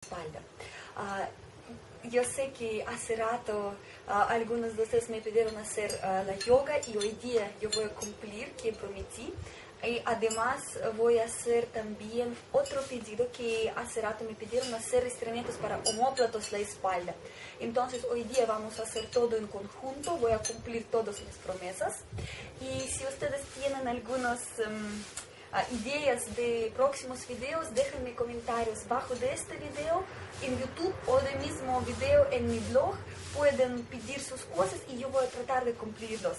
espalda. Yo sé que hace rato algunos de ustedes me pidieron hacer la yoga y hoy día yo voy a cumplir que prometí. Y además voy a hacer también otro pedido que hace rato me pidieron hacer estiramientos para omóplatos, la espalda. Entonces hoy día vamos a hacer todo en conjunto, voy a cumplir todas las promesas. Y si ustedes tienen algunos ideas de próximos videos, déjenme comentarios bajo de este video en YouTube o del mismo video en mi blog. Pueden pedir sus cosas y yo voy a tratar de cumplirlos.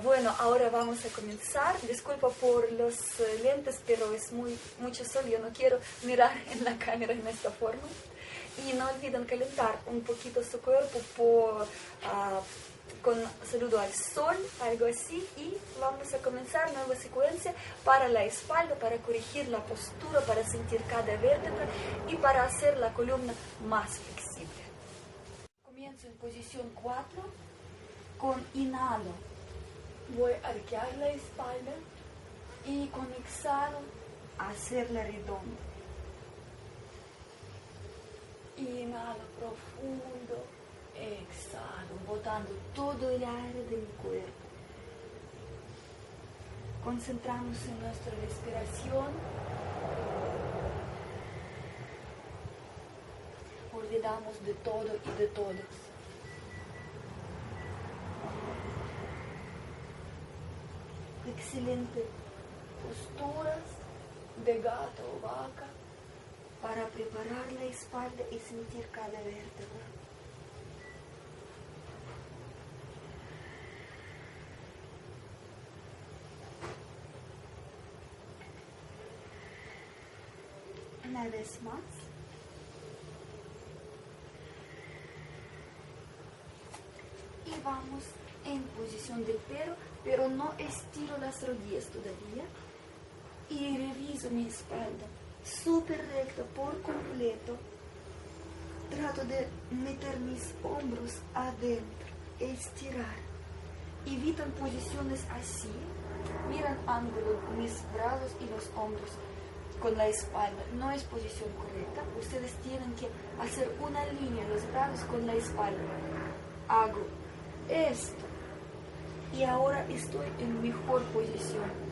Bueno, ahora vamos a comenzar. Disculpa por los lentes, pero es mucho sol. Yo no quiero mirar en la cámara en esta forma. Y no olviden calentar un poquito su cuerpo con saludo al sol, algo así. Y vamos a comenzar nueva secuencia para la espalda, para corregir la postura, para sentir cada vértebra y para hacer la columna más flexible. Comienzo en posición 4 con inhalo. Voy a arquear la espalda y con exhalo hacerla redonda. Inhalo profundo, exhalo, botando todo el aire de mi cuerpo. Concentramos en nuestra respiración. Olvidamos de todo y de todos. Excelente posturas de gato o vaca para preparar la espalda y sentir cada vértebra. Una vez más. Y vamos en posición del perro, pero no estiro las rodillas todavía. Y reviso mi espalda, súper recta por completo. Trato de meter mis hombros adentro, estirar. Evitan posiciones así. Miran ángulo mis brazos y los hombros con la espalda. No es posición correcta. Ustedes tienen que hacer una línea los brazos con la espalda. Hago esto. Y ahora estoy en mejor posición.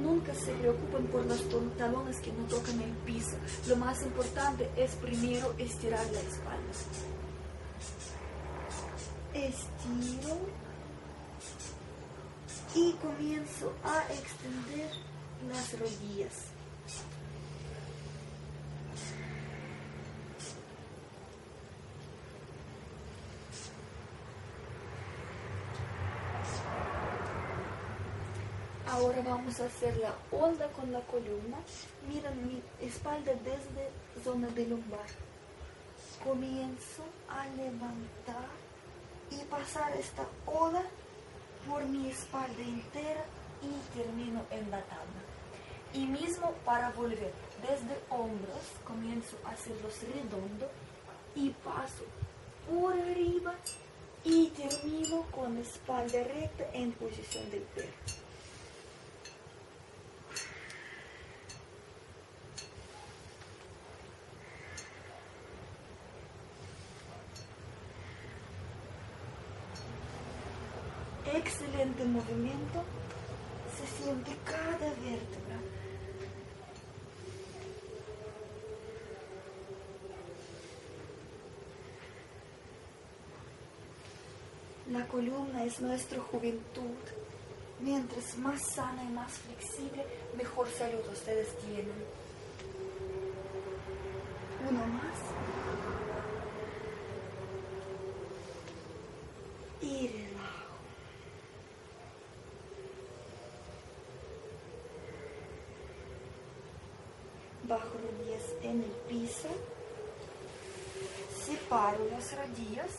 Nunca se preocupen por los talones que no tocan el piso. Lo más importante es primero estirar la espalda. Estiro y comienzo a extender las rodillas. Ahora vamos a hacer la onda con la columna. Miren mi espalda desde zona de lumbar. Comienzo a levantar y pasar esta ola por mi espalda entera y termino en la tabla. Y mismo para volver desde hombros, comienzo a hacerlos redondo y paso por arriba y termino con la espalda recta en posición del perro. Excelente movimiento, se siente cada vértebra. La columna es nuestra juventud. Mientras más sana y más flexible, mejor salud ustedes tienen. Uno más. Y relajo. Bajo rodillas en el piso, separo las rodillas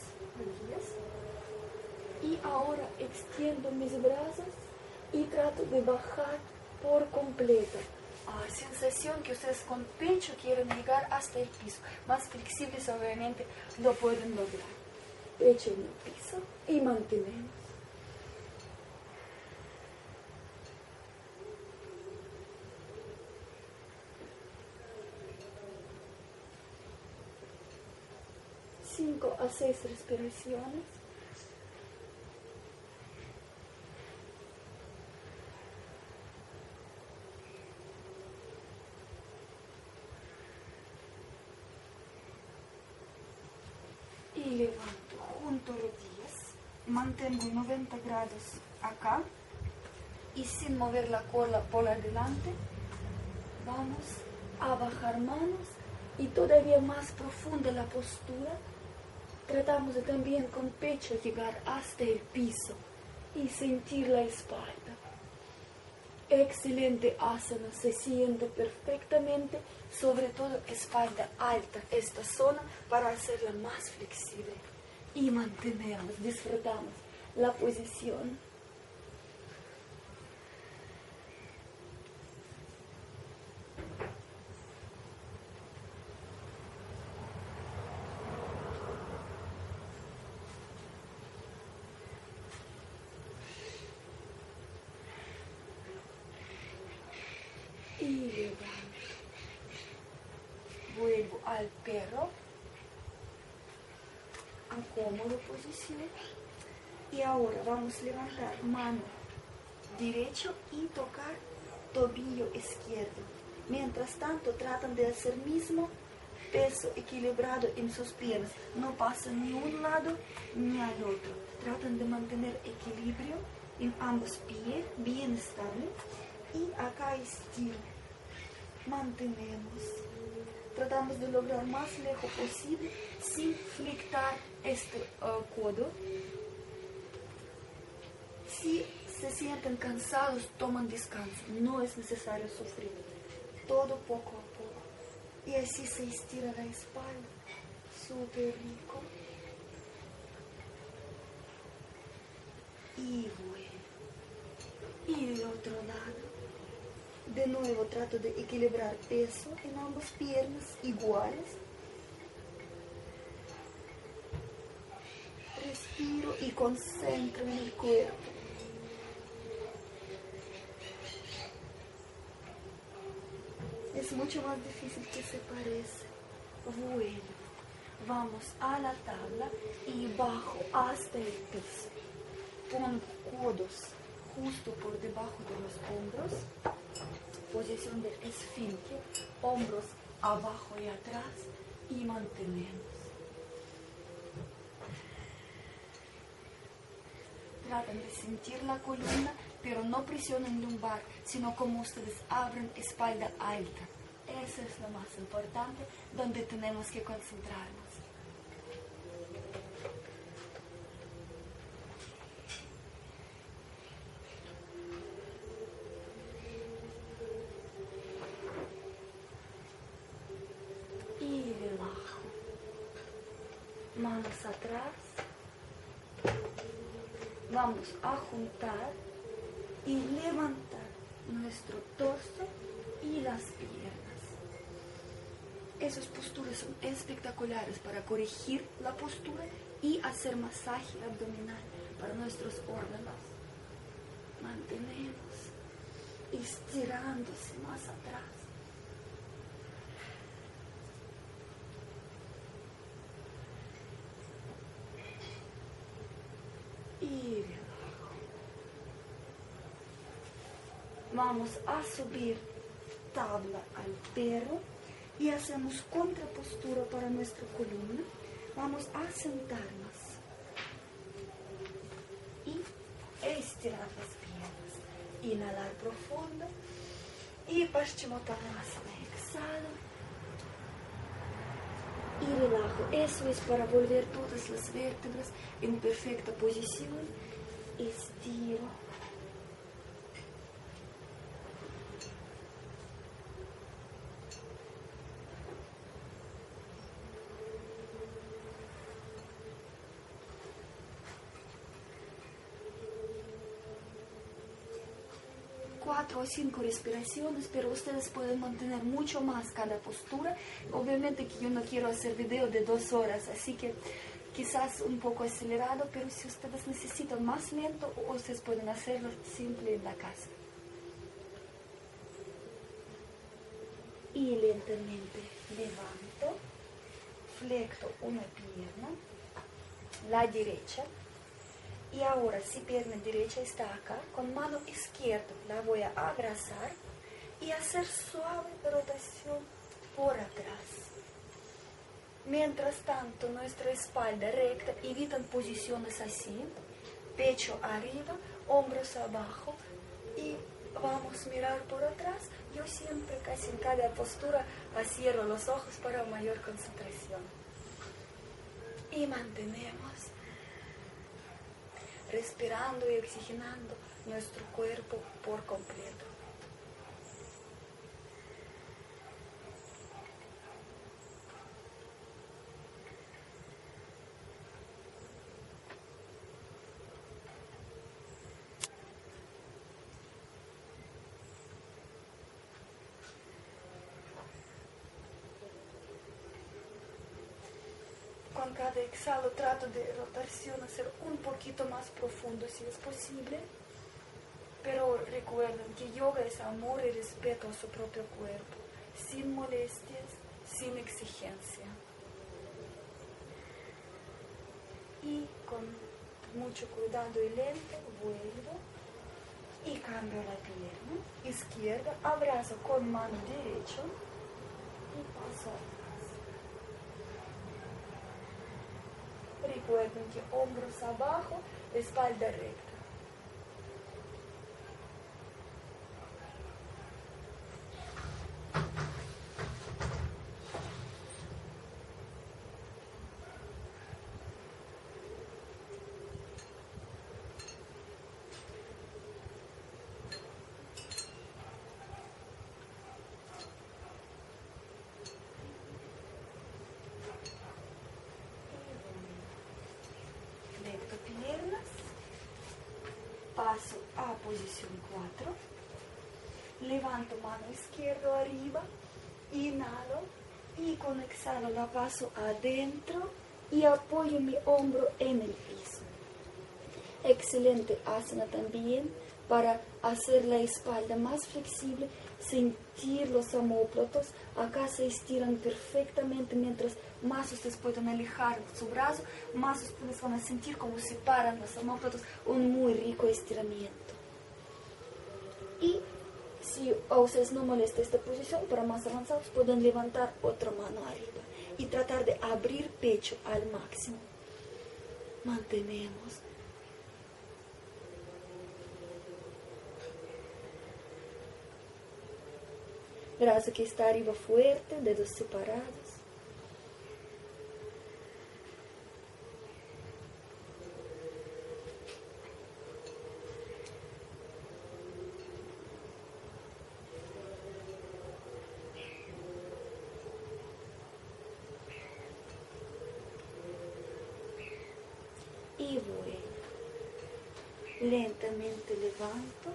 y ahora extiendo mis brazos y trato de bajar por completo. Sensación que ustedes con pecho quieren llegar hasta el piso. Más flexibles obviamente lo pueden lograr. Pecho en el piso y mantenemos. 5 a 6 respiraciones. Y levanto junto rodillas, mantengo 90 grados acá y sin mover la cola por adelante, vamos a bajar manos y todavía más profunda la postura. Tratamos de también con pecho llegar hasta el piso y sentir la espalda. Excelente asana, se siente perfectamente, sobre todo espalda alta, esta zona para hacerla más flexible. Y mantenemos, disfrutamos la posición. Y levanto. Vuelvo al perro. Cómoda posición. Y ahora vamos a levantar mano derecho y tocar tobillo izquierdo. Mientras tanto tratan de hacer mismo peso equilibrado en sus piernas. No pasan ni un lado ni al otro. Tratan de mantener equilibrio en ambos pies, bien estable. Y acá estiro. Mantenemos. Tratamos de lograr más lejos posible sin flectar este codo. Si se sienten cansados, toman descanso. No es necesario sufrir. Todo poco a poco. Y así se estira la espalda. Súper rico. Y vuelvo. Y del otro lado. De nuevo trato de equilibrar peso en ambas piernas iguales. Respiro y concentro en el cuerpo. Es mucho más difícil que se parece. Vuelvo. Vamos a la tabla y bajo hasta el piso. Pongo codos justo por debajo de los hombros. Posición del esfínter, hombros abajo y atrás y mantenemos. Tratan de sentir la columna, pero no presionen lumbar, sino como ustedes abren espalda alta. Eso es lo más importante, donde tenemos que concentrarnos. Manos atrás, vamos a juntar y levantar nuestro torso y las piernas. Esas posturas son espectaculares para corregir la postura y hacer masaje abdominal para nuestros órganos. Mantenemos estirándose más atrás. Y relajo. Vamos a subir tabla al perro y hacemos contrapostura para nuestra columna. Vamos a sentarnos y estirar las piernas. Inhalar profundo y Paschimottanasana. Exhalo y relajo. Eso es para volver todas las vértebras en perfecta posición. Estiro. Cuatro o 5 respiraciones, pero ustedes pueden mantener mucho más cada postura. Obviamente que yo no quiero hacer video de 2 horas, así que quizás un poco acelerado, pero si ustedes necesitan más lento, ustedes pueden hacerlo simple en la casa. Y lentamente levanto, flecto una pierna, la derecha, y ahora si pierna derecha está acá, con mano izquierda la voy a abrazar y hacer suave rotación por atrás. Mientras tanto, nuestra espalda recta, evitan posiciones así, pecho arriba, hombros abajo, y vamos a mirar por atrás. Yo siempre, casi en cada postura, cierro los ojos para mayor concentración. Y mantenemos respirando y oxigenando nuestro cuerpo por completo. Con cada exhalo trato de rotación hacer un poquito más profundo si es posible, pero recuerden que yoga es amor y respeto a su propio cuerpo, sin molestias, sin exigencia. Y con mucho cuidado y lento vuelvo y cambio la pierna izquierda, abrazo con mano derecha y paso atrás. Recuerden que hombros abajo, espalda recta. Piernas, paso a posición 4, levanto mano izquierda arriba, inhalo y con exhalo la paso adentro y apoyo mi hombro en el piso. Excelente asana también para hacer la espalda más flexible, sentir los omóplatos, acá se estiran perfectamente, mientras más ustedes pueden alejar su brazo, más ustedes van a sentir cómo separan los omóplatos, un muy rico estiramiento. Y si a ustedes no molesta esta posición, para más avanzados pueden levantar otra mano arriba y tratar de abrir pecho al máximo. Mantenemos. Brazo que está arriba fuerte, dedos separados. Y vuelvo. Lentamente levanto.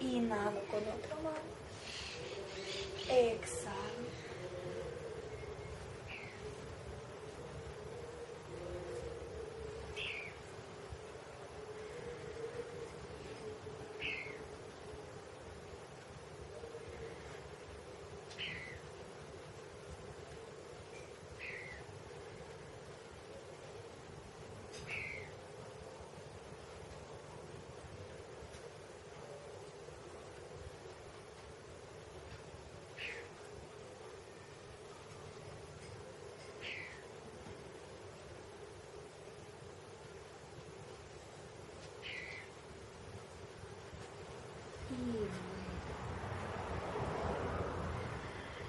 Inhalo con otra mano. Exhalo.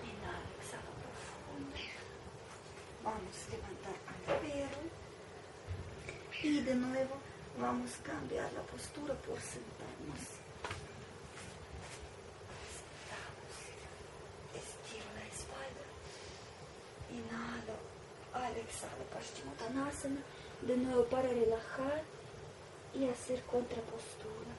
Inhalo, exhalo profundo. Vamos a levantar al perro. Y de nuevo vamos a cambiar la postura por sentarnos. Sentamos. Estiro la espalda. Inhalo. Al exhalo, Paschimottanasana. De nuevo para relajar y hacer contrapostura.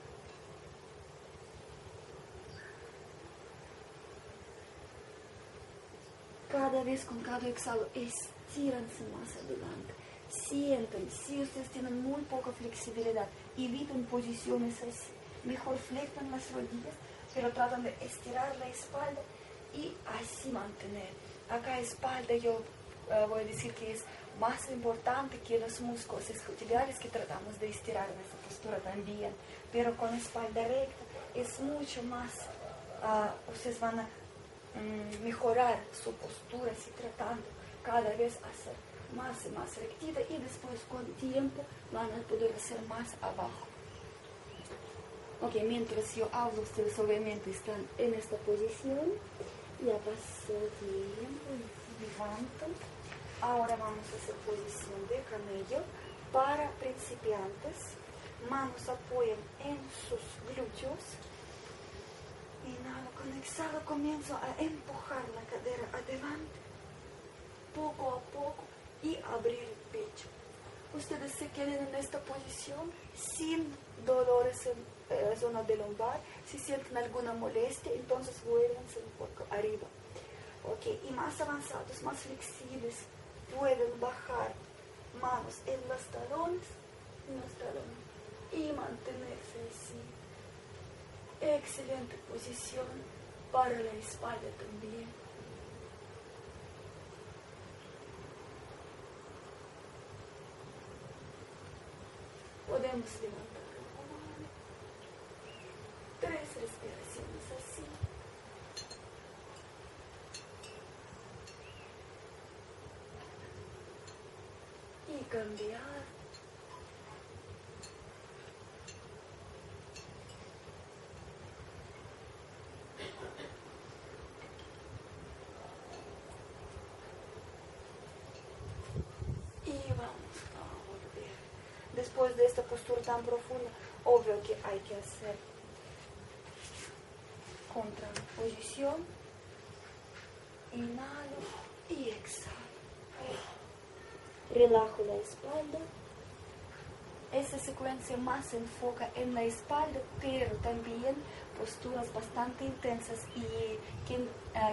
Cada vez con cada exhalo, estírense más adelante. Sientan, si ustedes tienen muy poca flexibilidad, eviten posiciones así. Mejor flectan las rodillas, pero tratan de estirar la espalda y así mantener. Acá espalda yo voy a decir que es más importante que los músculos isquiotibiales que tratamos de estirar en esta postura también. Pero con espalda recta es mucho más, ustedes van a mejorar su postura si tratando cada vez hacer más y más rectita, y después con tiempo van a poder hacer más abajo. Ok, mientras yo hablo, ustedes obviamente están en esta posición. Ya pasó tiempo, levanto. Ahora vamos a hacer posición de camello para principiantes. Manos apoyan en sus glúteos. Inhalo con exhalo, comienzo a empujar la cadera adelante, poco a poco, y abrir el pecho. Ustedes se queden en esta posición sin dolores en la zona de lumbar. Si sienten alguna molestia, entonces vuélvanse un poco arriba. Ok, y más avanzados, más flexibles, pueden bajar manos en los talones, y mantenerse así. Excelente posición para la espalda también. Podemos levantar la mano. 3 respiraciones así. Y cambiar. Y vamos a volver. Después de esta postura tan profunda, obvio que hay que hacer contraposición. Inhalo y exhalo. Relajo la espalda. Esta secuencia más se enfoca en la espalda, pero también posturas bastante intensas, y quien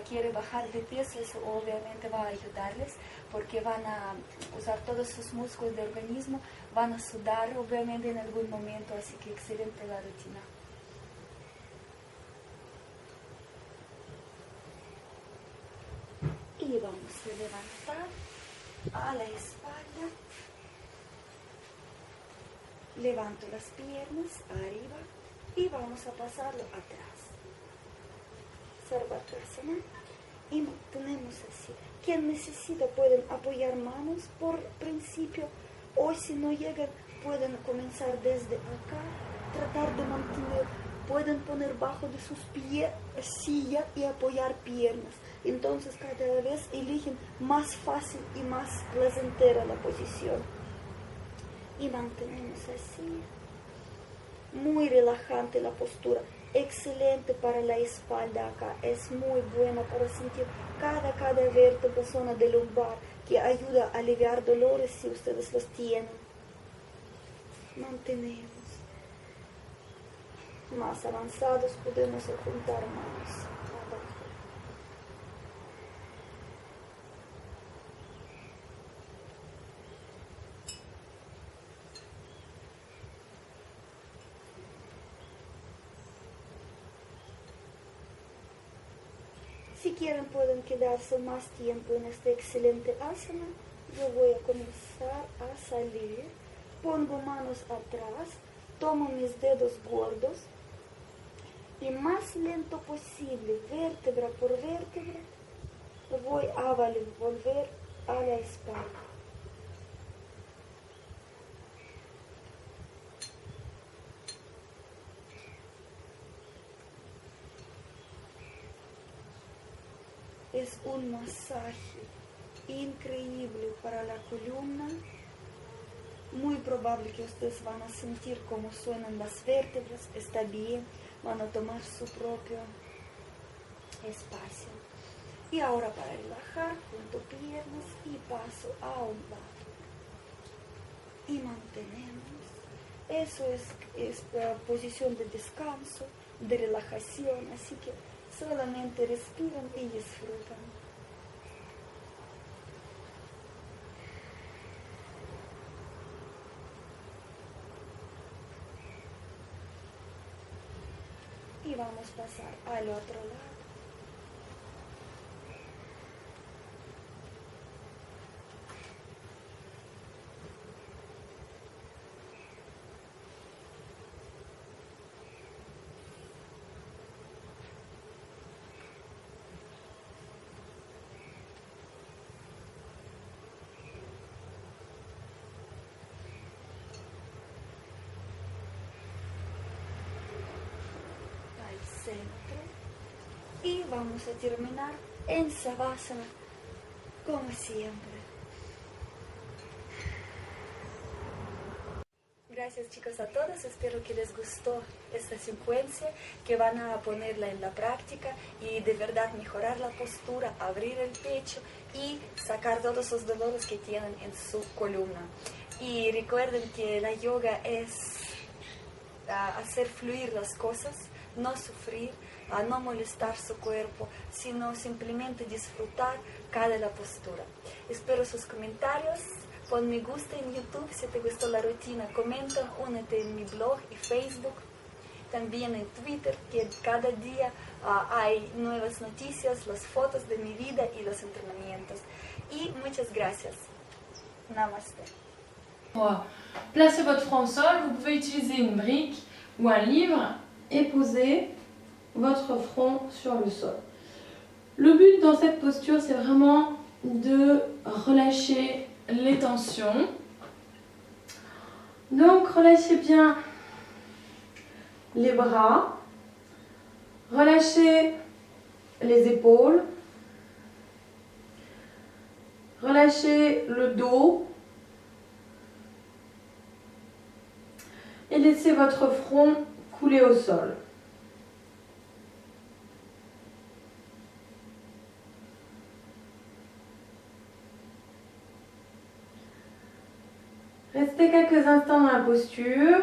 quiere bajar de peso, eso obviamente va a ayudarles, porque van a usar todos sus músculos del organismo, van a sudar obviamente en algún momento, así que excelente la rutina. Y vamos a levantar a la espalda. Levanto las piernas arriba y vamos a pasarlo atrás. Sarvasana. Y mantenemos así. Quien necesita pueden apoyar manos por principio, o si no llegan pueden comenzar desde acá, tratar de mantener, pueden poner bajo de sus pies silla y apoyar piernas. Entonces cada vez eligen más fácil y más placentera la posición. Y mantenemos así. Muy relajante la postura. Excelente para la espalda acá. Es muy buena para sentir cada vértebra, zona de lumbar, que ayuda a aliviar dolores si ustedes los tienen. Mantenemos. Más avanzados podemos juntar manos abajo. Si quieren pueden quedarse más tiempo en este excelente asana. Yo voy a comenzar a salir. Pongo manos atrás, tomo mis dedos gordos y más lento posible, vértebra por vértebra, voy a volver a la espalda. Es un masaje increíble para la columna. Muy probable que ustedes van a sentir cómo suenan las vértebras. Está bien, van a tomar su propio espacio. Y ahora para relajar, junto piernas y paso a un lado. Y mantenemos. Eso es posición de descanso, de relajación. Así que solamente respiran y disfrutan. Y vamos a pasar al otro lado. vamos a terminar en Savasana, como siempre. Gracias chicos a todos, espero que les gustó esta secuencia, que van a ponerla en la práctica y de verdad mejorar la postura, abrir el pecho y sacar todos los dolores que tienen en su columna. Y recuerden que la yoga es hacer fluir las cosas, no sufrir, no molestar su cuerpo, sino simplemente disfrutar cada la postura. Espero sus comentarios. Pon me gusta en YouTube si te gustó la rutina, comenta, únete en mi blog y Facebook, también en Twitter, que cada día hay nuevas noticias, las fotos de mi vida y los entrenamientos. Y muchas gracias. Namaste. Pour placer votre front au sol, vous pouvez utiliser une brique ou un livre et poser votre front sur le sol. Le but dans cette posture, c'est vraiment de relâcher les tensions. Donc relâchez bien les bras, relâchez les épaules, relâchez le dos et laissez votre front couler au sol. Restez quelques instants dans la posture.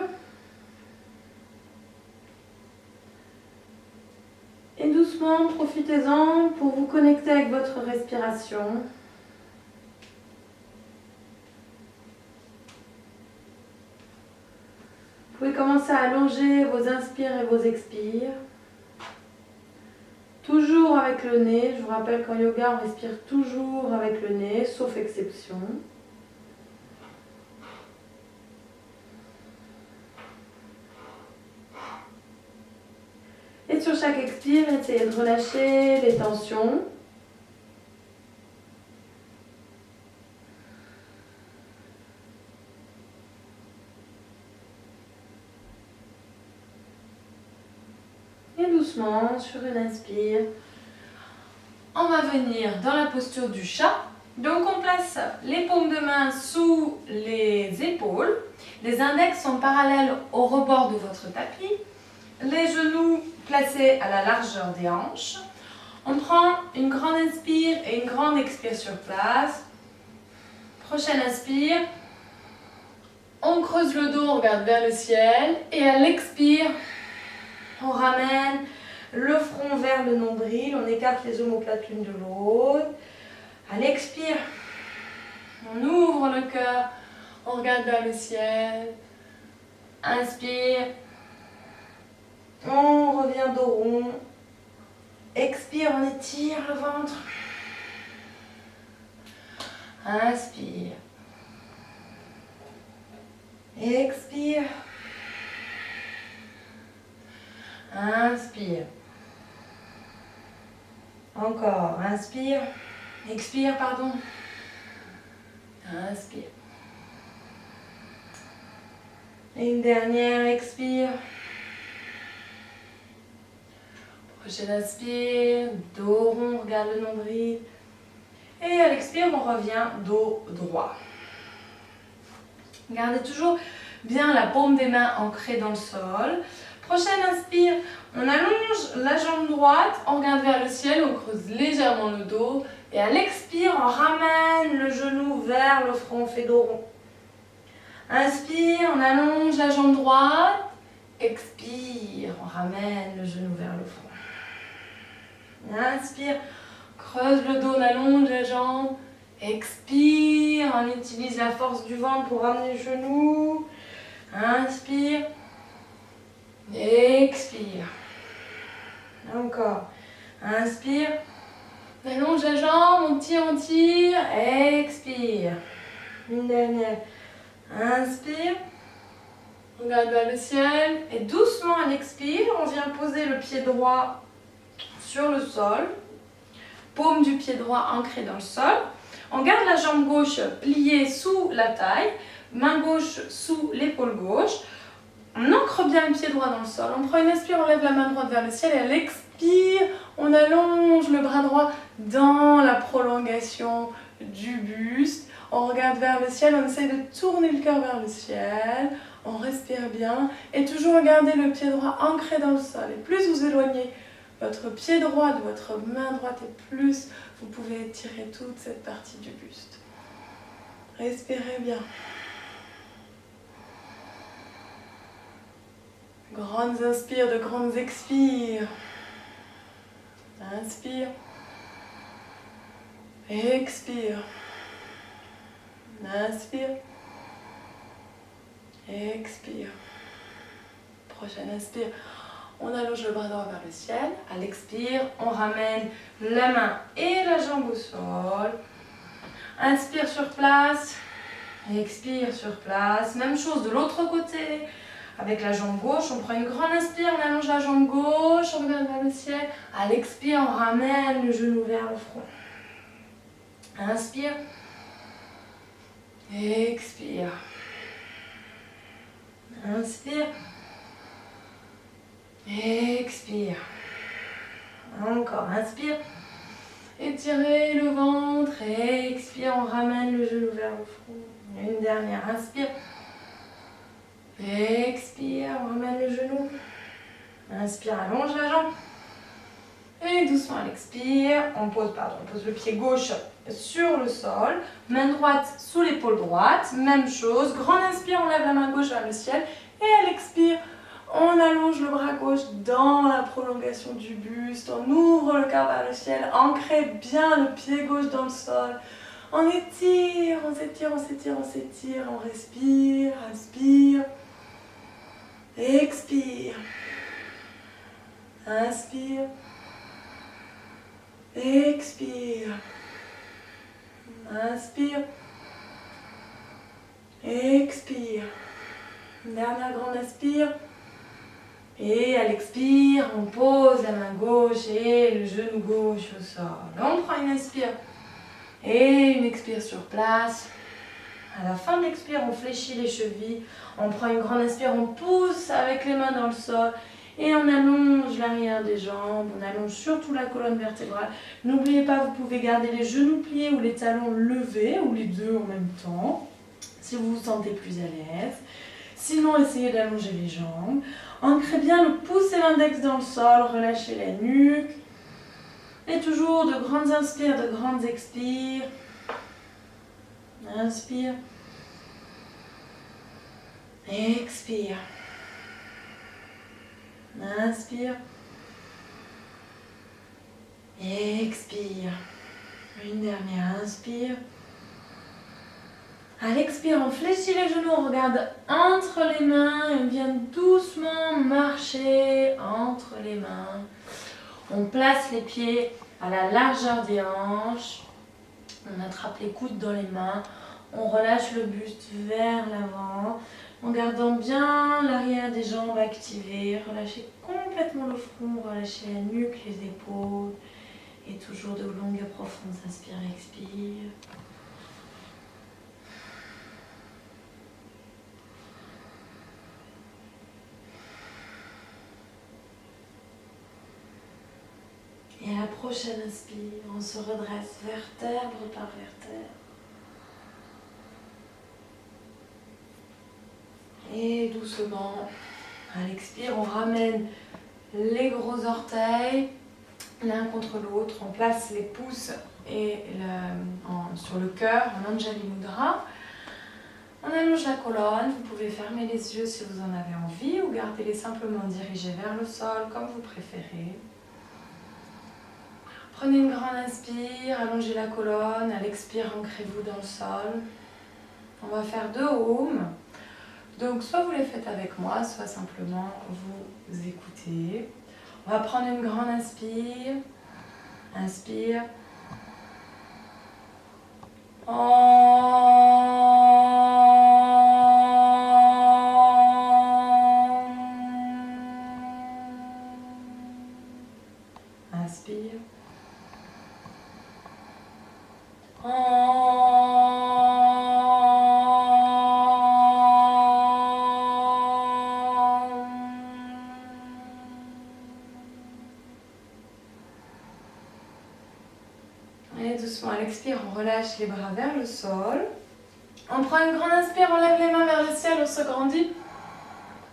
Et doucement, profitez-en pour vous connecter avec votre respiration. Vous pouvez commencer à allonger vos inspires et vos expires. Toujours avec le nez. Je vous rappelle qu'en yoga, on respire toujours avec le nez, sauf exception. Et sur chaque expire, essayez de relâcher les tensions. Et doucement, sur une inspire, on va venir dans la posture du chat. Donc on place les paumes de main sous les épaules. Les index sont parallèles au rebord de votre tapis. Les genoux placés à la largeur des hanches. On prend une grande inspire et une grande expire sur place. Prochaine inspire. On creuse le dos, on regarde vers le ciel. Et à l'expire, on ramène le front vers le nombril. On écarte les omoplates l'une de l'autre. À l'expire, on ouvre le cœur. On regarde vers le ciel. Inspire. On revient dos rond. Expire, on étire le ventre. Inspire. Expire. Inspire. Encore. Inspire. Expire, pardon. Inspire. Et une dernière, expire. Prochaine inspire, dos rond, regarde le nombril. Et à l'expire, on revient dos droit. Gardez toujours bien la paume des mains ancrée dans le sol. Prochaine inspire, on allonge la jambe droite, on regarde vers le ciel, on creuse légèrement le dos. Et à l'expire, on ramène le genou vers le front, on fait dos rond. Inspire, on allonge la jambe droite. Expire, on ramène le genou vers le front. Inspire, creuse le dos, on allonge la jambe. Expire, on utilise la force du ventre pour ramener le genou. Inspire. Expire. Encore. Inspire. On allonge la jambe, on tire. Expire. Une dernière. Inspire. On regarde vers le ciel. Et doucement à l'expire, on vient poser le pied droit sur le sol. Paume du pied droit ancrée dans le sol. On garde la jambe gauche pliée sous la taille. Main gauche sous l'épaule gauche. On ancre bien le pied droit dans le sol. On prend une inspire, on lève la main droite vers le ciel et à l'expire, on allonge le bras droit dans la prolongation du buste. On regarde vers le ciel, on essaye de tourner le cœur vers le ciel. On respire bien et toujours garder le pied droit ancré dans le sol. Et plus vous éloignez votre pied droit de votre main droite et plus vous pouvez étirer toute cette partie du buste. Respirez bien. Grandes inspires, de grandes expires. Inspire. Expire. Inspire. Expire. Prochaine inspire. On allonge le bras droit vers le ciel. À l'expire, on ramène la main et la jambe au sol. Inspire sur place. Expire sur place. Même chose de l'autre côté. Avec la jambe gauche, on prend une grande inspire, on allonge la jambe gauche, on regarde vers le ciel. À l'expire, on ramène le genou vers le front. Inspire. Expire. Inspire. Expire. Encore, inspire. Étirez le ventre. Expire, on ramène le genou vers le front. Une dernière, inspire. Expire, on ramène le genou. Inspire, allonge la jambe. Et doucement à l'expire, on pose le pied gauche sur le sol. Main droite sous l'épaule droite. Même chose. Grande inspire, on lève la main gauche vers le ciel. Et à l'expire, on allonge le bras gauche dans la prolongation du buste. On ouvre le cœur vers le ciel. Ancrez bien le pied gauche dans le sol. On étire, on s'étire, on s'étire, on s'étire. On respire, inspire. Expire. Inspire. Expire. Inspire. Expire. Dernière grande inspire. Et à l'expire, on pose la main gauche et le genou gauche au sol. On prend une inspire et une expire sur place. À la fin de l'expire, on fléchit les chevilles. On prend une grande inspire, on pousse avec les mains dans le sol. Et on allonge l'arrière des jambes, on allonge surtout la colonne vertébrale. N'oubliez pas, vous pouvez garder les genoux pliés ou les talons levés, ou les deux en même temps, si vous vous sentez plus à l'aise. Sinon, essayez d'allonger les jambes. Ancrez bien le pouce et l'index dans le sol, relâchez la nuque. Et toujours de grandes inspires, de grandes expires. Inspire. Expire. Inspire. Expire. Une dernière inspire. À l'expire, on fléchit les genoux, on regarde entre les mains et on vient doucement marcher entre les mains. On place les pieds à la largeur des hanches. On attrape les coudes dans les mains. On relâche le buste vers l'avant en gardant bien l'arrière des jambes activées. Relâchez complètement le front, relâchez la nuque, les épaules. Et toujours de longues et profondes inspire, expire. Et à la prochaine inspire, on se redresse vertèbre par vertèbre. Et doucement, à l'expire, on ramène les gros orteils l'un contre l'autre. On place les pouces sur le cœur en Anjali Mudra. On allonge la colonne. Vous pouvez fermer les yeux si vous en avez envie ou gardez-les simplement dirigés vers le sol comme vous préférez. Prenez une grande inspire, allongez la colonne. À l'expire, ancrez-vous dans le sol. On va faire 2 ohms. Donc, soit vous les faites avec moi, soit simplement vous écoutez. On va prendre une grande inspire. Inspire. Inspire. l'expire, on relâche les bras vers le sol. On prend une grande inspire, on lève les mains vers le ciel, on se grandit.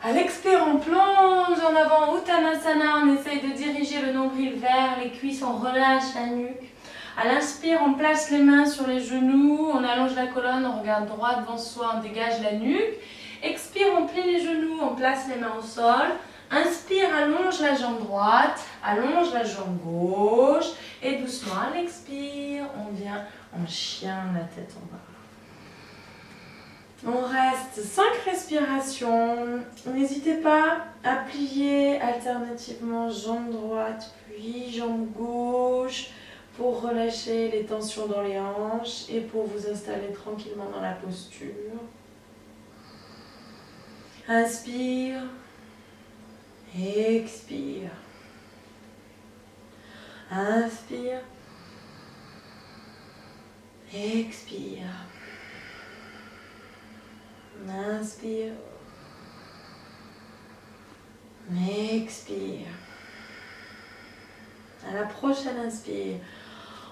À l'expire, on plonge en avant, Uttanasana, on essaye de diriger le nombril vers les cuisses, on relâche la nuque. À l'inspire, on place les mains sur les genoux, on allonge la colonne, on regarde droit devant soi, on dégage la nuque. Expire, on plie les genoux, on place les mains au sol. Inspire, allonge la jambe droite, allonge la jambe gauche. Et doucement, à l'expire, on vient en chien, la tête en bas. On reste 5 respirations. N'hésitez pas à plier alternativement jambe droite puis jambe gauche pour relâcher les tensions dans les hanches et pour vous installer tranquillement dans la posture. Inspire, expire. Inspire, expire. Inspire, expire. À la prochaine inspire,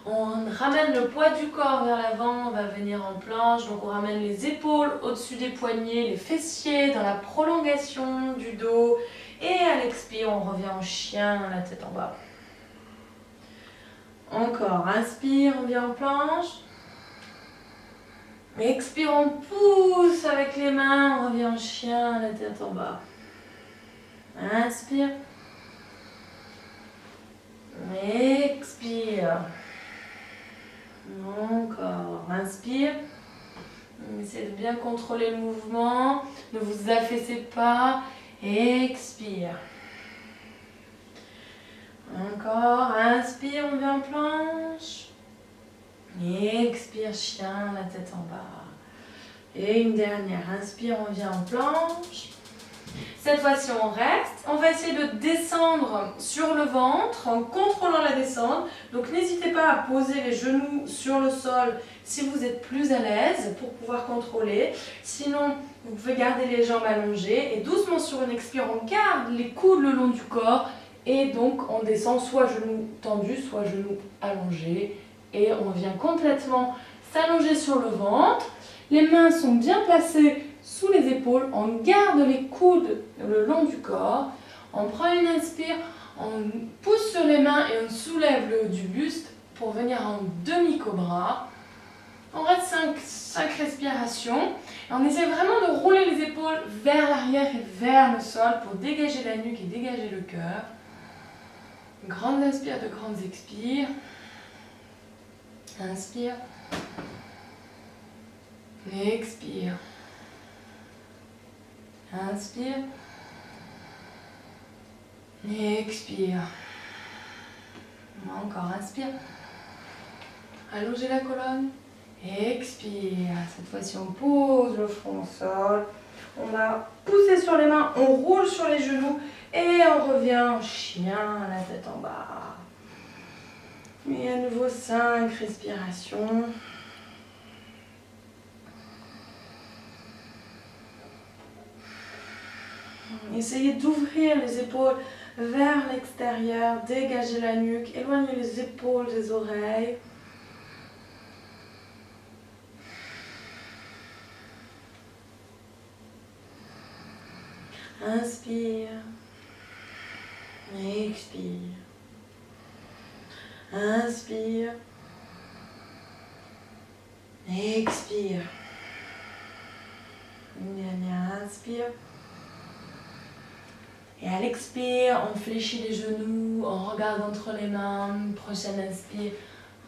on ramène le poids du corps vers l'avant, on va venir en planche, donc on ramène les épaules au-dessus des poignets, les fessiers dans la prolongation du dos. Et à l'expire, on revient en chien, la tête en bas. Encore, inspire, on vient en planche. Expire, on pousse avec les mains, on revient en chien, la tête en bas. Inspire. Expire. Encore, inspire. Essayez de bien contrôler le mouvement, ne vous affaissez pas. Expire. Encore, inspire, on vient en planche. Expire, chien, la tête en bas. Et une dernière, inspire, on vient en planche. Cette fois-ci, on reste. On va essayer de descendre sur le ventre en contrôlant la descente. Donc, n'hésitez pas à poser les genoux sur le sol si vous êtes plus à l'aise pour pouvoir contrôler. Sinon, vous pouvez garder les jambes allongées et doucement sur une expire, on garde les coudes le long du corps et donc on descend soit genoux tendus, soit genoux allongés. Et on vient complètement s'allonger sur le ventre. Les mains sont bien placées sous les épaules. On garde les coudes le long du corps. On prend une inspire, on pousse sur les mains et on soulève le haut du buste pour venir en demi-cobra. On reste 5 respirations. Et on essaie vraiment de rouler les épaules vers l'arrière et vers le sol pour dégager la nuque et dégager le cœur. Grande inspire, de grandes expires. Inspire. Expire. Inspire. Expire. Encore, inspire. Allongez la colonne. Expire. Cette fois-ci, on pose le front au sol. On va pousser sur les mains, on roule sur les genoux et on revient en chien, la tête en bas. Et à nouveau 5 respirations. Essayez d'ouvrir les épaules vers l'extérieur, dégagez la nuque, éloignez les épaules des oreilles. Inspire, expire. Inspire, expire. Une dernière inspire. Et à l'expire, on fléchit les genoux, on regarde entre les mains. Prochaine inspire,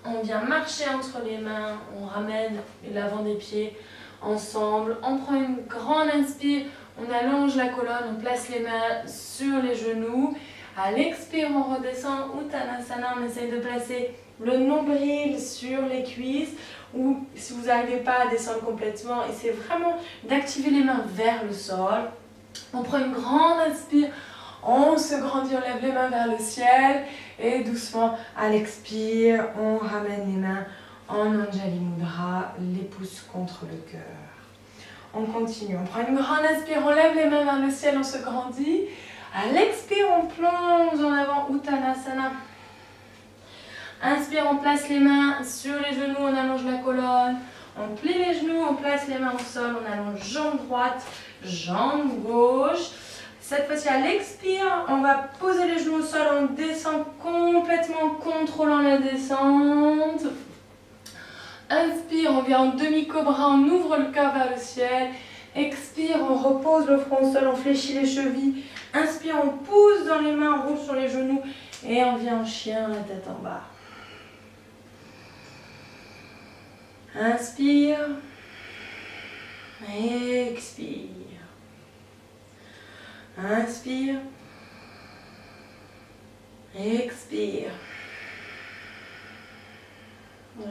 on vient marcher entre les mains, on ramène l'avant des pieds ensemble. On prend une grande inspire, on allonge la colonne, on place les mains sur les genoux. À l'expire, on redescend, Uttanasana, on essaye de placer le nombril sur les cuisses. Ou si vous n'arrivez pas à descendre complètement, essayez vraiment d'activer les mains vers le sol. On prend une grande inspire, on se grandit, on lève les mains vers le ciel. Et doucement, à l'expire, on ramène les mains en Anjali Mudra, les pouces contre le cœur. On continue, on prend une grande inspire, on lève les mains vers le ciel, on se grandit. À l'expire, on plonge en avant, Uttanasana. Inspire, on place les mains sur les genoux, on allonge la colonne. On plie les genoux, on place les mains au sol, on allonge jambe droite, jambe gauche. Cette fois-ci, à l'expire, on va poser les genoux au sol, on descend complètement, contrôlant la descente. Inspire, on vient en demi-cobra, on ouvre le cœur vers le ciel. Expire, on repose le front au sol, on fléchit les chevilles. Inspire, on pousse dans les mains, on roule sur les genoux. Et on vient en chien, la tête en bas. Inspire. Expire. Inspire. Expire.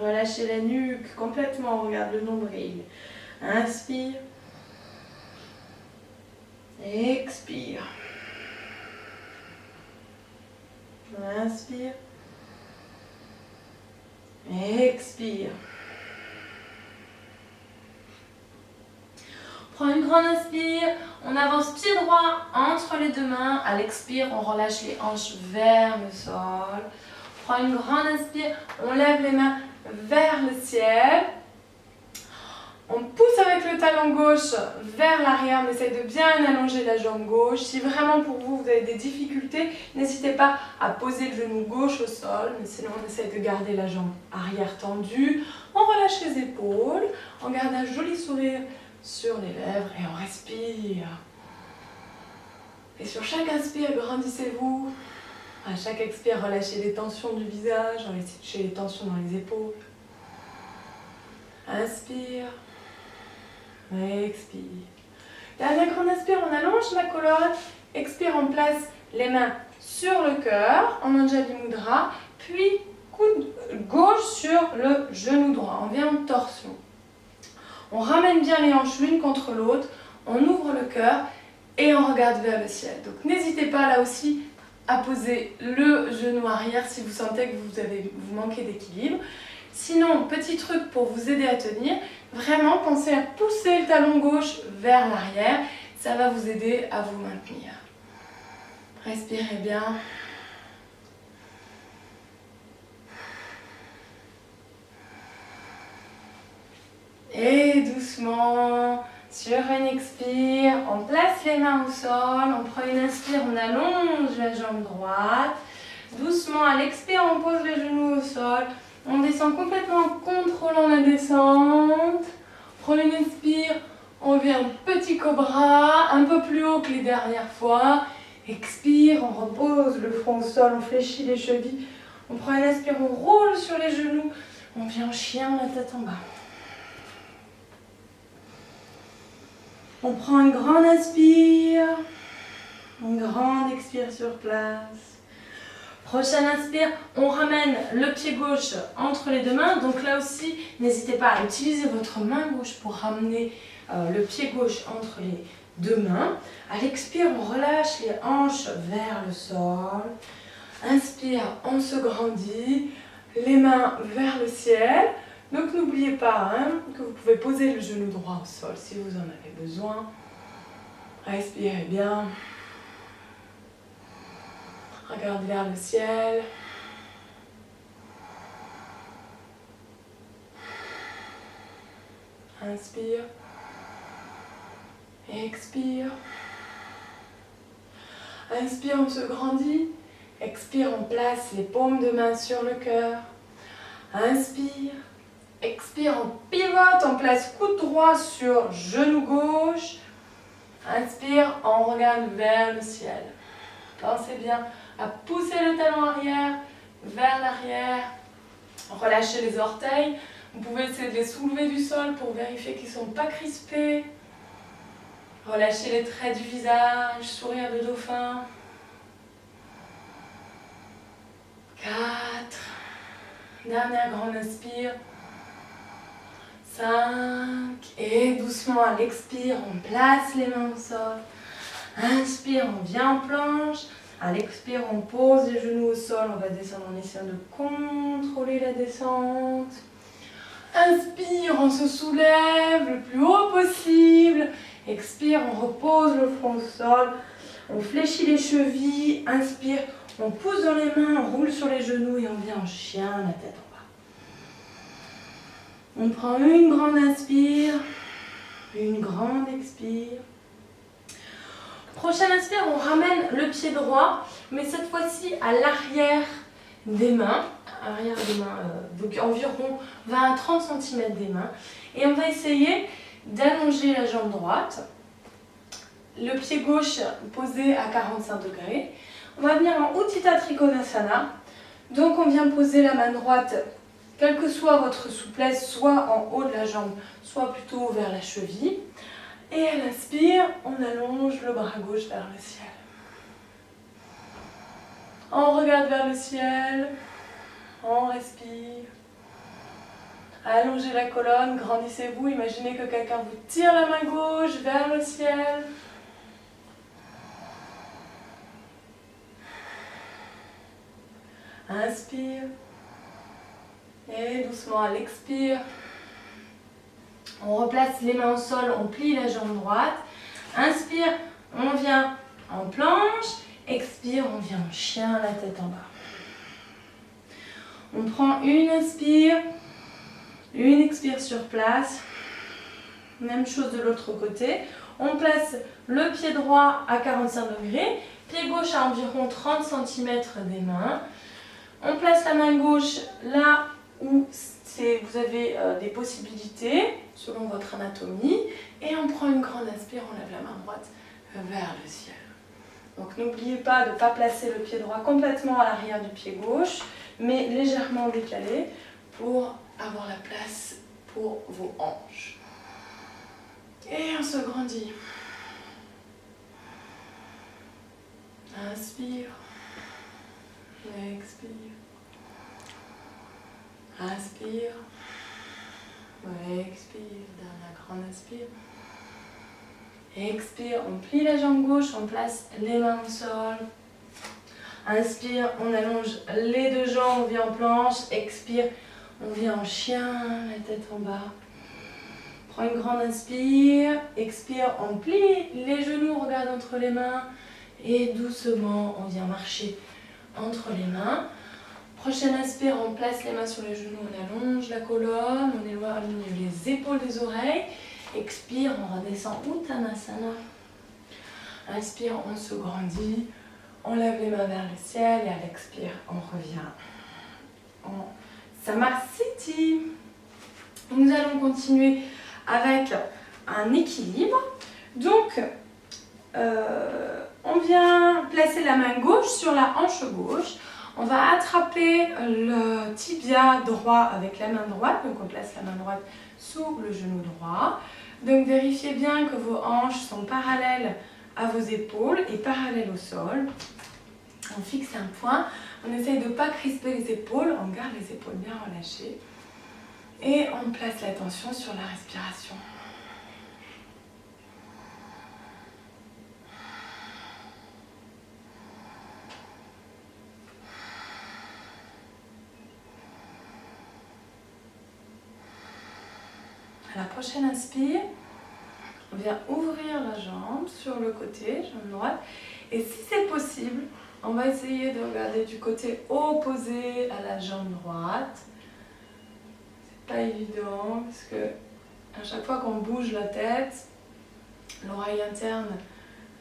Relâchez la nuque complètement, regarde le nombril. Inspire. Expire. Inspire. Expire. Prends une grande inspire, on avance pied droit entre les deux mains. À l'expire, on relâche les hanches vers le sol. Prends une grande inspire, on lève les mains vers le ciel. On pousse avec le talon gauche vers l'arrière, on essaye de bien allonger la jambe gauche. Si vraiment pour vous, vous avez des difficultés, n'hésitez pas à poser le genou gauche au sol, mais sinon on essaye de garder la jambe arrière tendue. On relâche les épaules, on garde un joli sourire sur les lèvres et on respire. Et sur chaque inspire, grandissez-vous. À chaque expire, relâchez les tensions du visage, relâchez les tensions dans les épaules. Inspire. Expire. Dernière grande inspire, on allonge la colonne. Expire, on place les mains sur le cœur en Anjali Mudra, puis coude gauche sur le genou droit. On vient en torsion. On ramène bien les hanches l'une contre l'autre, on ouvre le cœur et on regarde vers le ciel. Donc n'hésitez pas là aussi à poser le genou arrière si vous sentez que vous manquez d'équilibre. Sinon, petit truc pour vous aider à tenir, vraiment pensez à pousser le talon gauche vers l'arrière. Ça va vous aider à vous maintenir. Respirez bien. Et doucement, sur une expire, on place les mains au sol, on prend une inspire, on allonge la jambe droite. Doucement, à l'expire, on pose les genoux au sol. On descend complètement en contrôlant la descente. Prends une inspire, on vient petit cobra, un peu plus haut que les dernières fois. Expire, on repose le front au sol, on fléchit les chevilles. On prend une inspire, on roule sur les genoux. On vient en chien, la tête en bas. On prend une grande inspire, une grande expire sur place. Prochaine inspire, on ramène le pied gauche entre les deux mains. Donc là aussi, n'hésitez pas à utiliser votre main gauche pour ramener le pied gauche entre les deux mains. À l'expire, on relâche les hanches vers le sol. Inspire, on se grandit, les mains vers le ciel. Donc n'oubliez pas que vous pouvez poser le genou droit au sol si vous en avez besoin. Respirez bien. Regarde vers le ciel. Inspire. Expire. Inspire, on se grandit. Expire, on place les paumes de main sur le cœur. Inspire. Expire, on pivote, on place coude droit sur genou gauche. Inspire, on regarde vers le ciel. Pensez bien à pousser le talon arrière vers l'arrière. Relâchez les orteils. Vous pouvez essayer de les soulever du sol pour vérifier qu'ils ne sont pas crispés. Relâchez les traits du visage, sourire de dauphin. 4. Dernière grande inspire. 5. Et doucement à l'expire, on place les mains au sol. Inspire, on vient en planche. À l'expire, on pose les genoux au sol. On va descendre en essayant de contrôler la descente. Inspire, on se soulève le plus haut possible. Expire, on repose le front au sol. On fléchit les chevilles. Inspire, On pousse dans les mains, on roule sur les genoux et on vient en chien, la tête en bas. On prend une grande inspire, une grande expire. Prochaine inspire, on ramène le pied droit, mais cette fois-ci à l'arrière des mains. Donc environ 20 à 30 cm des mains. Et on va essayer d'allonger la jambe droite. Le pied gauche posé à 45 degrés. On va venir en Utthita Trikonasana. Donc on vient poser la main droite, quelle que soit votre souplesse, soit en haut de la jambe, soit plutôt vers la cheville. Et à l'inspire, on allonge le bras gauche vers le ciel. On regarde vers le ciel, on respire. Allongez la colonne, grandissez-vous, imaginez que quelqu'un vous tire la main gauche vers le ciel. Inspire. Et doucement à l'expire. On replace les mains au sol, on plie la jambe droite. Inspire, on vient en planche. Expire, on vient en chien, la tête en bas. On prend une inspire, une expire sur place. Même chose de l'autre côté. On place le pied droit à 45 degrés, pied gauche à environ 30 cm des mains. On place la main gauche là où vous avez des possibilités selon votre anatomie. Et on prend une grande inspire, on lève la main droite vers le ciel. Donc n'oubliez pas de ne pas placer le pied droit complètement à l'arrière du pied gauche, mais légèrement décalé pour avoir la place pour vos hanches. Et on se grandit. Inspire. Expire. Inspire. Expire. Dernière grande inspire. Expire, on plie la jambe gauche, on place les mains au sol. Inspire, on allonge les deux jambes, on vient en planche. Expire, on vient en chien, la tête en bas. Prends une grande inspire. Expire, on plie les genoux, on regarde entre les mains. Et doucement, on vient marcher entre les mains. Prochaine inspire, on place les mains sur les genoux, on allonge la colonne, on éloigne les épaules des oreilles. Expire, on redescend Uttanasana. Inspire, on se grandit. On lève les mains vers le ciel et à l'expire, on revient en Samasthiti. Nous allons continuer avec un équilibre. Donc, on vient placer la main gauche sur la hanche gauche. On va attraper le tibia droit avec la main droite. Donc, on place la main droite sous le genou droit. Donc, vérifiez bien que vos hanches sont parallèles à vos épaules et parallèles au sol. On fixe un point. On essaye de ne pas crisper les épaules. On garde les épaules bien relâchées. Et on place l'attention sur la respiration. À la prochaine inspire, on vient ouvrir la jambe sur le côté, jambe droite. Et si c'est possible, on va essayer de regarder du côté opposé à la jambe droite. C'est pas évident parce que à chaque fois qu'on bouge la tête, l'oreille interne,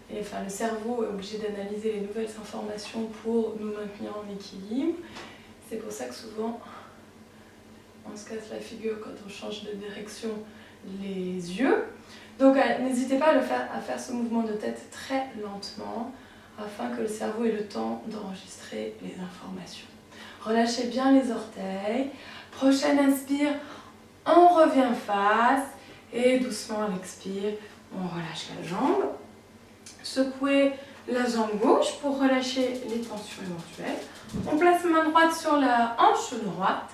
le cerveau est obligé d'analyser les nouvelles informations pour nous maintenir en équilibre. C'est pour ça que souvent, on se casse la figure quand on change de direction les yeux. Donc n'hésitez pas à faire ce mouvement de tête très lentement afin que le cerveau ait le temps d'enregistrer les informations. Relâchez bien les orteils. Prochaine inspire, on revient face et doucement à l'expire, on relâche la jambe. Secouez la jambe gauche pour relâcher les tensions éventuelles. On place main droite sur la hanche droite.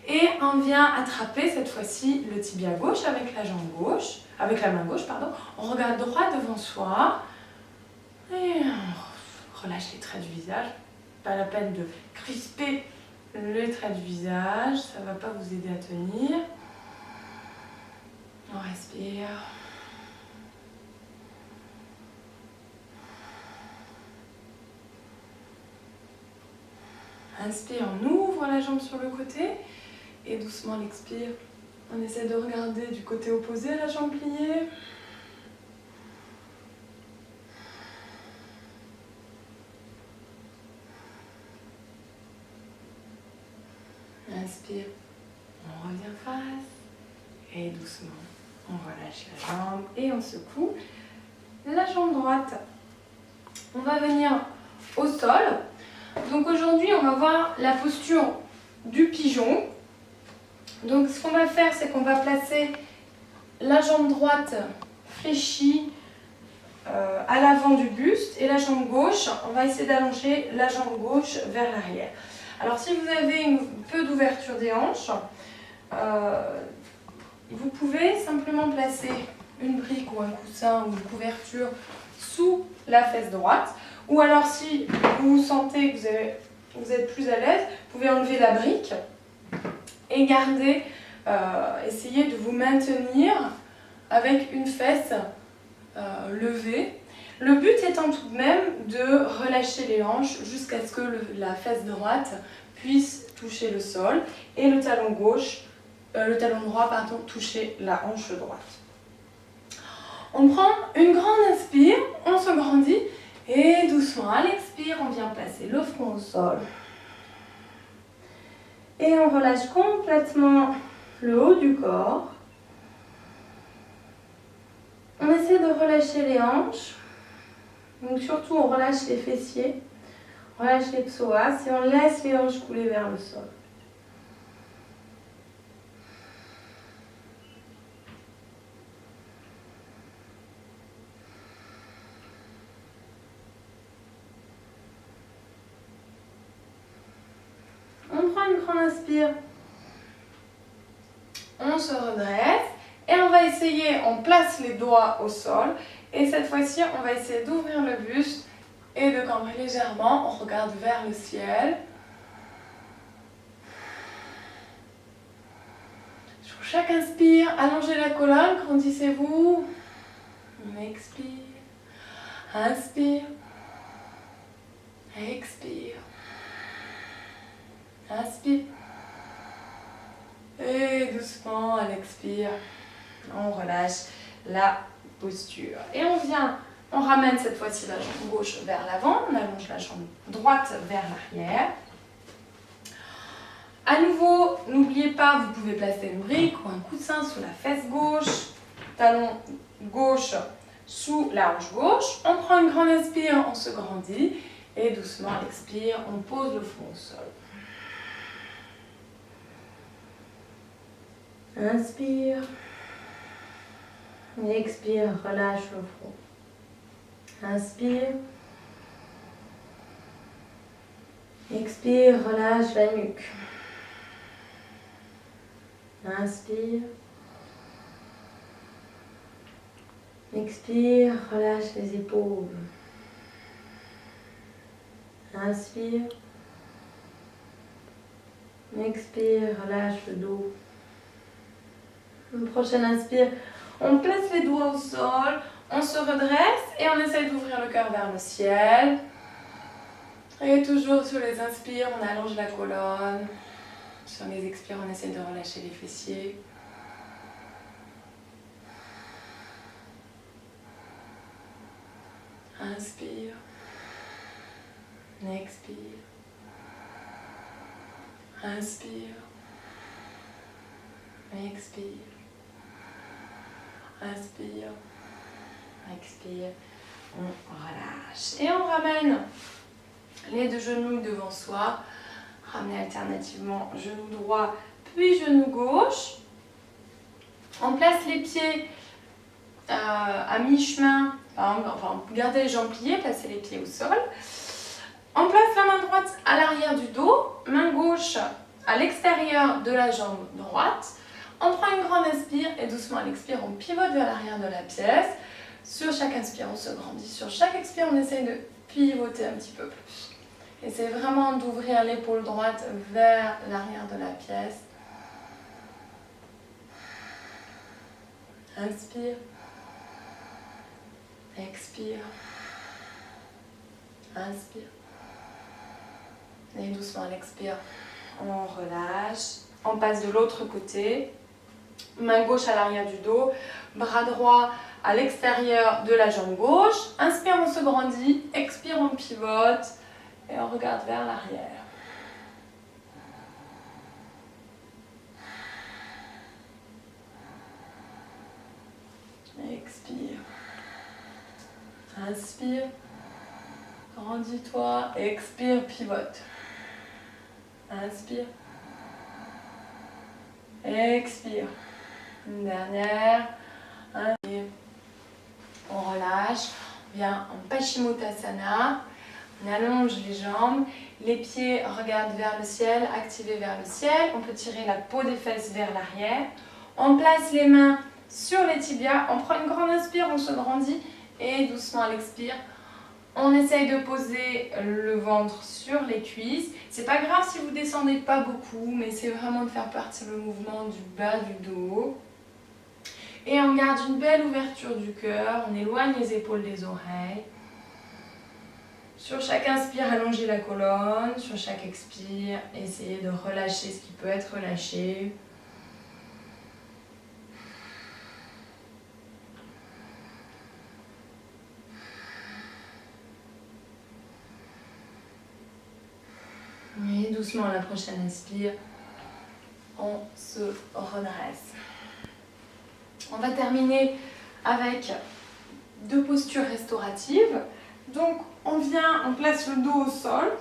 Et on vient attraper cette fois-ci le tibia gauche avec la main gauche. On regarde droit devant soi et on relâche les traits du visage. Pas la peine de crisper les traits du visage, ça ne va pas vous aider à tenir. On respire. Inspire, on ouvre la jambe sur le côté. Et doucement, on expire. On essaie de regarder du côté opposé à la jambe pliée. Inspire, on revient face. Et doucement, on relâche la jambe et on secoue la jambe droite. On va venir au sol. Donc aujourd'hui, on va voir la posture du pigeon. Donc ce qu'on va faire, c'est qu'on va placer la jambe droite fléchie à l'avant du buste et la jambe gauche, on va essayer d'allonger la jambe gauche vers l'arrière. Alors si vous avez un peu d'ouverture des hanches, vous pouvez simplement placer une brique ou un coussin ou une couverture sous la fesse droite. Ou alors si vous sentez que vous êtes plus à l'aise, vous pouvez enlever la brique et garder, essayez de vous maintenir avec une fesse levée. Le but étant tout de même de relâcher les hanches jusqu'à ce que la fesse droite puisse toucher le sol et le talon droit toucher la hanche droite. On prend une grande inspire, on se grandit et doucement à l'expire, on vient placer le front au sol. Et on relâche complètement le haut du corps. On essaie de relâcher les hanches. Donc surtout, on relâche les fessiers, on relâche les psoas et on laisse les hanches couler vers le sol. On prend une grande inspire. On se redresse et on va essayer, on place les doigts au sol et cette fois-ci on va essayer d'ouvrir le buste et de cambrer légèrement, on regarde vers le ciel. Sur chaque inspire, allongez la colonne, grandissez-vous. On expire, inspire, expire, inspire. Et doucement, à l'expire, on relâche la posture. Et on ramène cette fois-ci la jambe gauche vers l'avant, on allonge la jambe droite vers l'arrière. À nouveau, n'oubliez pas, vous pouvez placer une brique ou un coussin sous la fesse gauche, talon gauche sous la hanche gauche. On prend une grande inspire, on se grandit et doucement à l'expire, on pose le front au sol. Inspire, expire, relâche le front. Inspire, expire, relâche la nuque. Inspire, expire, relâche les épaules. Inspire, expire, relâche le dos. Une prochaine inspire, on place les doigts au sol, on se redresse et on essaye d'ouvrir le cœur vers le ciel. Et toujours sur les inspires, on allonge la colonne. Sur les expires, on essaie de relâcher les fessiers. Inspire, expire, inspire, expire. Inspire, expire, on relâche. Et on ramène les deux genoux devant soi. Ramenez alternativement genou droit puis genou gauche. On place les pieds à mi-chemin. Enfin, gardez les jambes pliées, placez les pieds au sol. On place la main droite à l'arrière du dos, main gauche à l'extérieur de la jambe droite. On prend une grande inspire et doucement à l'expire, on pivote vers l'arrière de la pièce. Sur chaque inspire, on se grandit. Sur chaque expire, on essaye de pivoter un petit peu plus. Essayez vraiment d'ouvrir l'épaule droite vers l'arrière de la pièce. Inspire. Expire. Inspire. Et doucement à l'expire, on relâche. On passe de l'autre côté. Main gauche à l'arrière du dos, bras droit à l'extérieur de la jambe gauche. Inspire, on se grandit. Expire, on pivote. Et on regarde vers l'arrière. Expire. Inspire. Grandis-toi. Expire, pivote. Inspire. Expire. Une dernière. Inspire. On relâche. On vient en Paschimottanasana. On allonge les jambes. Les pieds regardent vers le ciel, activés vers le ciel. On peut tirer la peau des fesses vers l'arrière. On place les mains sur les tibias. On prend une grande inspire, on se grandit. Et doucement à l'expire, on essaye de poser le ventre sur les cuisses. C'est pas grave si vous descendez pas beaucoup, mais c'est vraiment de faire partir le mouvement du bas du dos. Et on garde une belle ouverture du cœur. On éloigne les épaules des oreilles. Sur chaque inspire, allongez la colonne. Sur chaque expire, essayez de relâcher ce qui peut être relâché. Et doucement à la prochaine inspire, on se redresse. On va terminer avec 2 postures restauratives. Donc on place le dos au sol.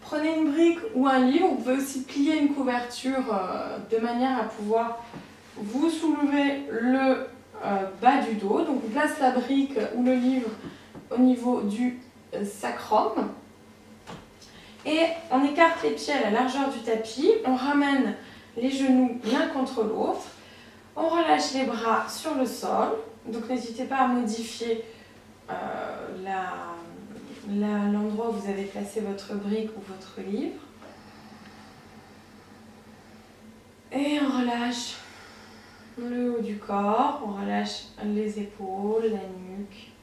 Prenez une brique ou un livre. Vous pouvez aussi plier une couverture de manière à pouvoir vous soulever le bas du dos. Donc on place la brique ou le livre au niveau du sacrum. Et on écarte les pieds à la largeur du tapis, on ramène les genoux l'un contre l'autre, on relâche les bras sur le sol, donc n'hésitez pas à modifier l'endroit où vous avez placé votre brique ou votre livre. Et on relâche le haut du corps, on relâche les épaules, la nuque,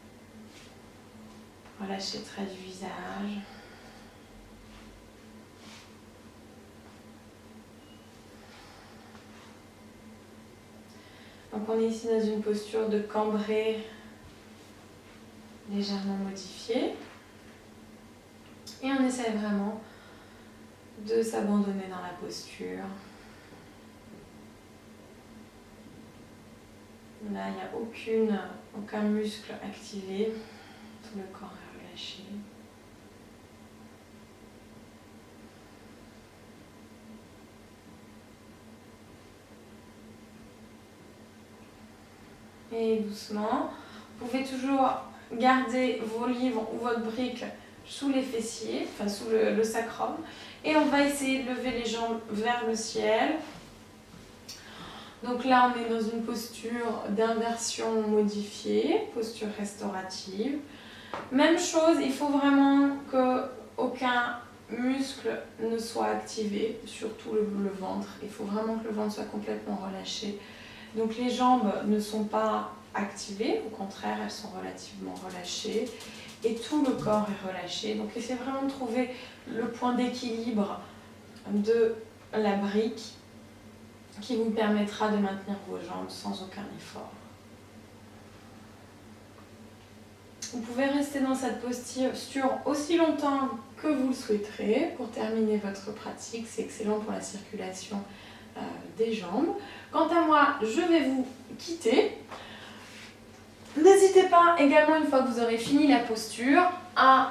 on relâche les traits du visage. Donc on est ici dans une posture de cambré légèrement modifiée. Et on essaie vraiment de s'abandonner dans la posture. Là, il n'y a aucun muscle activé. Tout le corps est relâché. Et doucement, vous pouvez toujours garder vos livres ou votre brique sous les fessiers, enfin sous le sacrum. Et on va essayer de lever les jambes vers le ciel. Donc là, on est dans une posture d'inversion modifiée, posture restaurative. Même chose, il faut vraiment qu'aucun muscle ne soit activé, surtout le ventre. Il faut vraiment que le ventre soit complètement relâché. Donc les jambes ne sont pas activées, au contraire, elles sont relativement relâchées. Et tout le corps est relâché. Donc essayez vraiment de trouver le point d'équilibre de la brique qui vous permettra de maintenir vos jambes sans aucun effort. Vous pouvez rester dans cette posture aussi longtemps que vous le souhaiterez pour terminer votre pratique. C'est excellent pour la circulation des jambes. Quant à moi, je vais vous quitter. N'hésitez pas également, une fois que vous aurez fini la posture, à